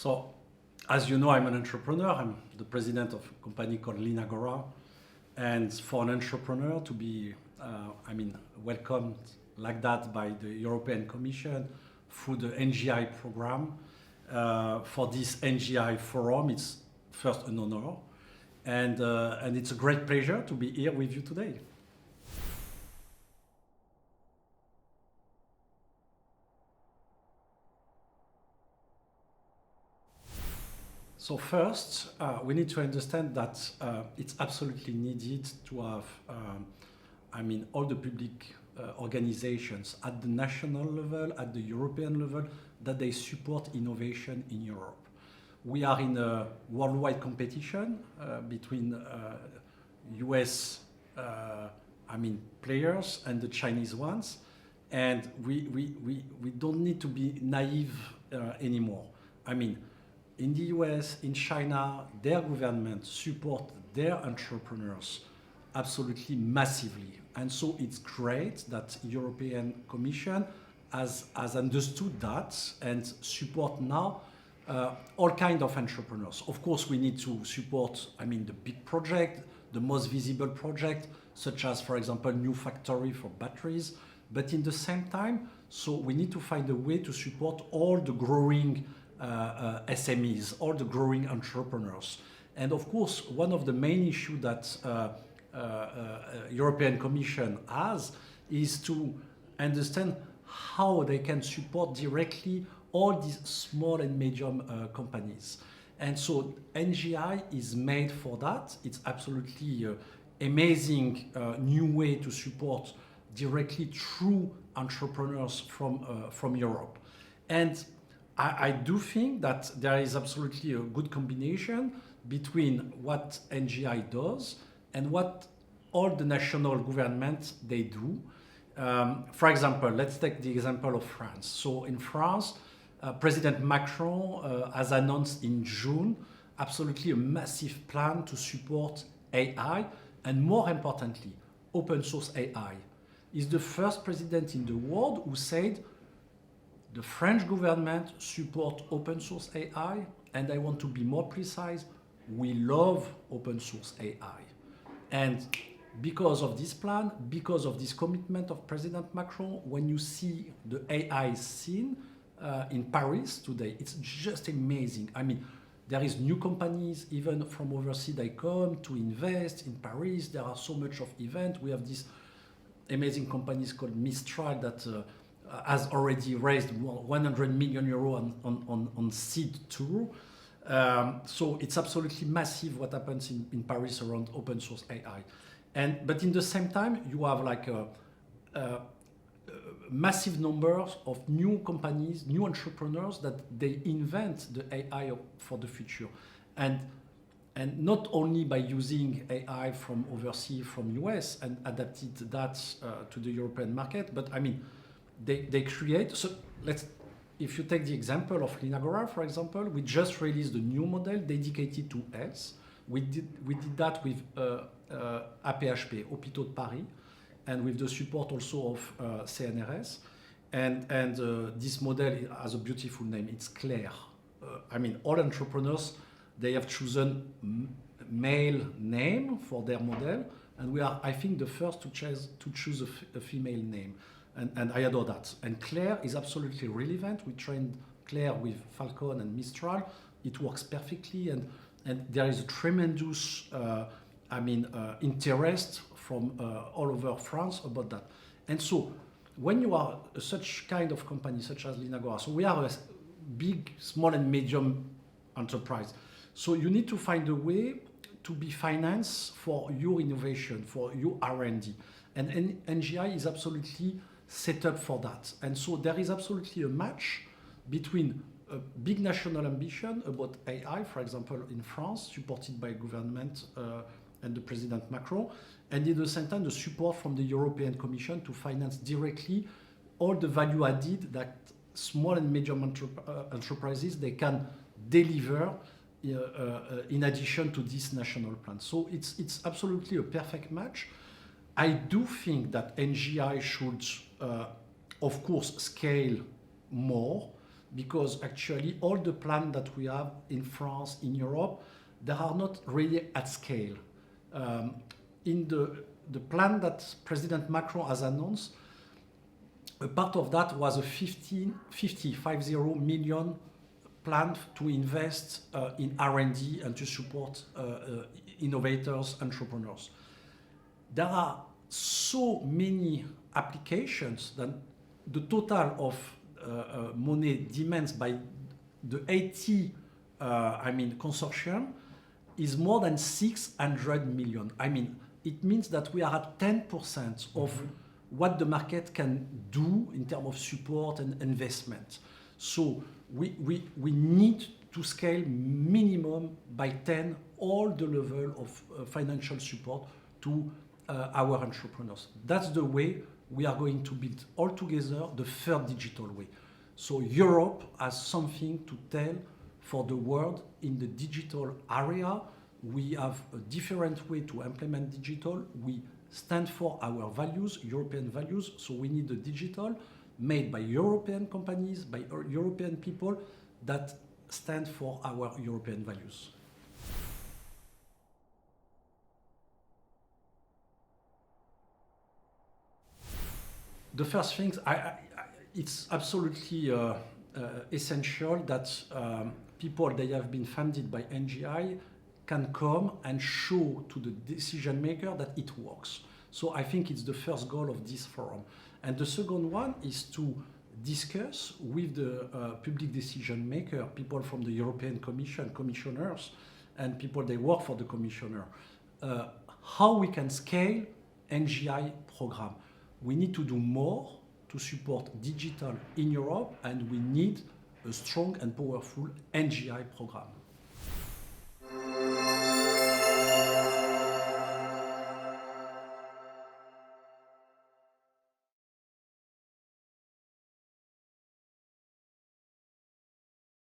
So, as you know, I'm an entrepreneur. I'm the president of a company called LINAGORA. And for an entrepreneur to be, welcomed like that by the European Commission through the NGI program, for this NGI Forum, it's first an honor. And it's a great pleasure to be here with you today. So first, we need to understand that it's absolutely needed to have, all the public organizations at the national level, at the European level, that they support innovation in Europe. We are in a worldwide competition between US players and the Chinese ones, and we don't need to be naive anymore. In the US, in China, their government support their entrepreneurs absolutely massively. And so it's great that European Commission has understood that and support now all kinds of entrepreneurs. Of course, we need to support, the big project, the most visible project, such as, for example, new factory for batteries. But in the same time, so we need to find a way to support all the growing SMEs, all the growing entrepreneurs. And of course, one of the main issues that European Commission has is to understand how they can support directly all these small and medium companies. And so NGI is made for that. It's absolutely amazing new way to support directly true entrepreneurs from Europe. And I do think that there is absolutely a good combination between what NGI does and what all the national governments they do. For example, let's take the example of France. So in France, President Macron has announced in June absolutely a massive plan to support AI, and more importantly, open source AI. He's the first president in the world who said the French government support open source AI, and I want to be more precise, we love open source AI. And because of this plan, because of this commitment of President Macron, when you see the AI scene in Paris today, it's just amazing. There is new companies, even from overseas, they come to invest in Paris. There are so much of events. We have these amazing companies called Mistral that has already raised 100 million euros on seed tour. So it's absolutely massive what happens in Paris around open source AI. But in the same time, you have like a massive numbers of new companies, new entrepreneurs that they invent the AI for the future. And not only by using AI from overseas, from US, and adapted that to the European market, but they create, so if you take the example of LINAGORA, for example, we just released a new model dedicated to health. We did that with APHP, Hôpitaux de Paris, and with the support also of CNRS. And this model has a beautiful name, it's Claire. All entrepreneurs, they have chosen male name for their model, and we are, I think, the first to choose a female name. And I adore that. And Claire is absolutely relevant. We trained Claire with Falcon and Mistral. It works perfectly, and there is a tremendous interest from all over France about that. And so when you are such kind of company, such as LINAGORA, so we are a big, small and medium enterprise. So you need to find a way to be financed for your innovation, for your R&D. And NGI is absolutely set up for that. And so there is absolutely a match between a big national ambition about AI, for example, in France, supported by government and the President Macron, and at the same time, the support from the European Commission to finance directly all the value added that small and medium enterprises, they can deliver in addition to this national plan. So it's absolutely a perfect match. I do think that NGI should, of course, scale more, because actually all the plans that we have in France, in Europe, they are not really at scale. In the plan that President Macron has announced, a part of that was a 50 million plan to invest in R&D and to support innovators, entrepreneurs. There are so many applications that the total of money demands by the 80 consortium is more than 600 million. It means that we are at 10% of what the market can do in terms of support and investment. So we need to scale minimum by 10 all the level of financial support to our entrepreneurs. That's the way we are going to build all together the third digital way. So Europe has something to tell for the world in the digital area. We have a different way to implement digital. We stand for our values, European values, so we need the digital made by European companies, by European people that stand for our European values. The first thing, it's absolutely essential that people that have been funded by NGI can come and show to the decision maker that it works. So I think it's the first goal of this forum. And the second one is to discuss with the public decision maker, people from the European Commission, commissioners, and people that work for the commissioner, how we can scale NGI program. We need to do more to support digital in Europe, and we need a strong and powerful NGI program.